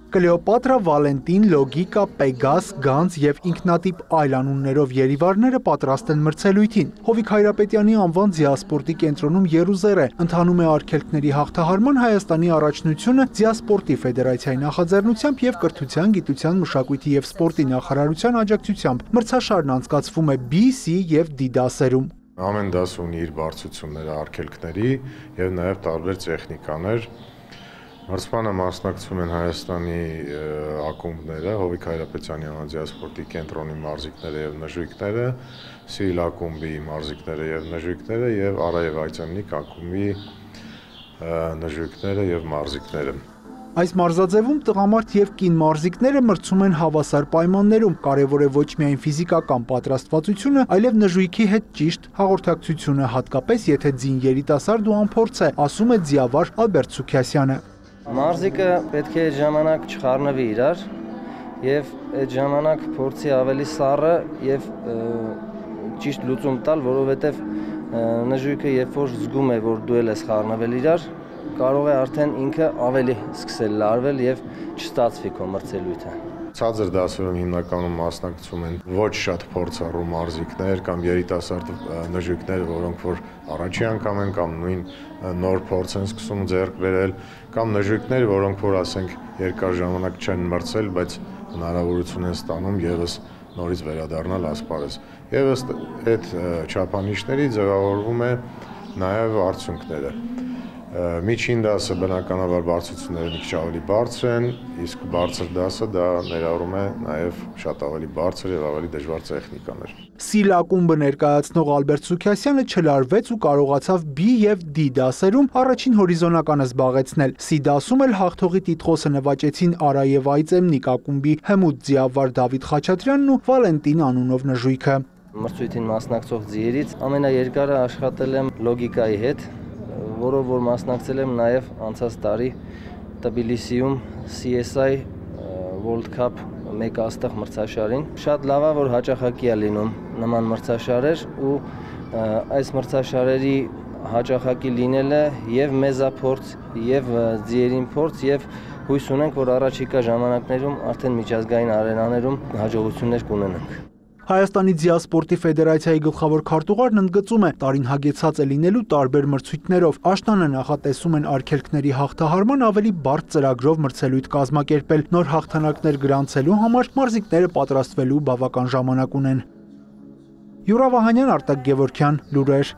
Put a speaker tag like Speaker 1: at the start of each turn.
Speaker 1: Կլեոպատրա, Վալենտին, Լոգիկա, Պեգաս, Գանձ եւ ինքնատիպ այլ անուններով երիվարները պատրաստ են մրցելույթին։ Հովիկ Հայրապետյանի անվան ձիասպորտի կենտրոնում եռուզեռ է։ Ընթանում է արգելքների հաղթահարման Հայաստանի առաջնությունը Ձիասպորտի ֆեդերացիայի նախաձեռնությամբ եւ Կրթության, գիտության, մշակույթի եւ սպորտի նախարարության աջակցությամբ։ Մրցաշարն անցկացվում է B, C եւ D դասերում։
Speaker 2: Ամեն դաս ունի իր բարձրությունները, արգելքների եւ նաեւ տարբեր տեխնիկաներ։ Մրցմանը մասնակցում են Հայաստանի ակումբները, Հովիկ Հայրապետյանի անվան ձիասպորտի կենտրոնի մարզիկները եւ նժույգները, Սիրիլ ակումբի մարզիկները եւ նժույգները եւ Արայև Այծեմնիկ ակումբի նժույգները եւ մարզիկները։
Speaker 1: Այս մարզաձևում տղամարդ եւ կին մարզիկները մրցում են հավասար պայմաններում, կարևոր է ոչ միայն ֆիզիկական պատրաստվածությունը, այլև նժույգի հետ ճիշտ հաղորդակցությունը, հատկապես եթե ձին երիտասարդ ու անփորձ է, ասում է ձիավար Ալբերտ Սուքիասյանը։
Speaker 3: Մարզիկը պետք է այդ ժամանակ չխառնվի իրար եւ այդ ժամանակ փորձի ավելի սառը եւ ճիշտ լուծում տալ, որովհետեւ նժույգը երբ որ զգում է, որ դու ես խառնվել իրար, կարող է արդեն ինքը ավելի սկսել լարվել եւ չստացվի քո մրցելույթը։
Speaker 2: Ցածր դասերում հիմնականում մասնակցում են ոչ շատ փորձառու մարզիկներ կամ երիտասարդ նժույգներ, որոնք որ առաջի անգամ են կամ նույն նոր փորձ են սկսում ձեռք բերել, կամ նժույգներ, որոնք որ ասենք երկար ժամանակ չեն մրցել, բայց հնարավորություն են ստանում եւս նորից վերադառնալ ասպարեզ։ Եվ ըստ այդ չափանիշների ձևավորվում է նաեւ արդյունքները։ Միջին դասը բնականաբար բարձրությունները մի քիչ ավելի բարձր են, իսկ բարձր դասը դա ներառում է նաև շատ ավելի բարձր եւ ավելի դժվար տեխնիկաներ։
Speaker 1: Սիլ ակումբը ներկայացնող Ալբերտ Սուքիասյանը չլարվեց ու կարողացավ B եւ D դասերում առաջին հորիզոնականը զբաղեցնել։ C դասում էլ հաղթողի տիտղոսը նվաճեցին Արայև Այծեմնիկ ակումբի հմուտ ձիավար Դավիթ Խաչատրյանն ու Վալենտին անունով նժույգը։
Speaker 3: Մրցույթին մասնակցող ձիերից ամենաերկարը աշխատել եմ Լոգիկայի հետ, որով որ մասնակցել եմ նաև անցած տարի Թբիլիսիում CSI World Cup մեկ աստղ մրցաշարին։ Շատ լավ է, որ հաճախակի է լինում նման մրցաշարեր ու այս մրցաշարերի հաճախակի լինելը եւ մեզափորձ եւ ձիերին փորձ եւ հույս ունենք, որ առաջիկա ժամանակներում արդեն միջազգային արենաներում հաջողություններ կունենանք։
Speaker 1: Հայաստանի ձիասպորտի ֆեդերացիայի գլխավոր քարտուղարն ընդգծում է, տարին հագեցած է լինելու տարբեր մրցույթներով։ Աշնանը նախատեսում են արգելքների հաղթահարման ավելի բարդ ծրագրով մրցելույթ կազմակերպել։ Նոր հաղթանակներ գրանցելու համար մարզիկները պատրաստվելու բավական ժամանակ ունեն։ Յուրա Վահանյան, Արտակ Գևորգյան, լուրեր։